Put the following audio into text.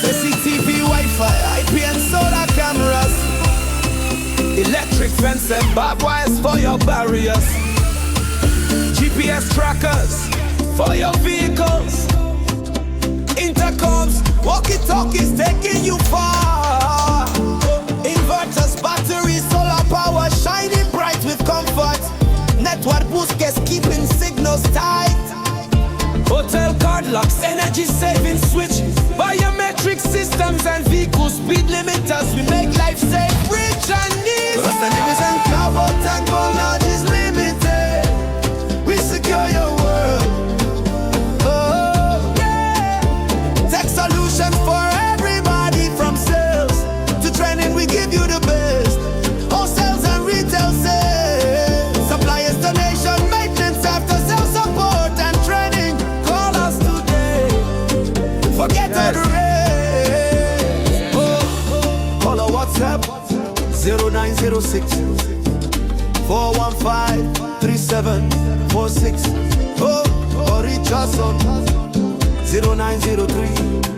CCTV, Wi-Fi, IP and solar cameras, electric fence and barbed wires for your barriers, GPS trackers for your vehicles, intercoms, walkie-talkies taking you far, inverters, batteries, solar power shining bright with comfort, network boosters keeping signals tight, hotel card locks, energy saving switch, biometric systems and vehicle speed limiters. We make life safe, rich and easy. Stanificent Global Technologies Ltd. We secure your world. Oh, yeah. Tech solutions for everybody, from sales to training. We give you the best. Hostels and retail sales, supply installation, maintenance, after sales support and training. Call us today. Forget all the rest. Oh, call our WhatsApp 0906 415 3746. Oh, or reach us on 0903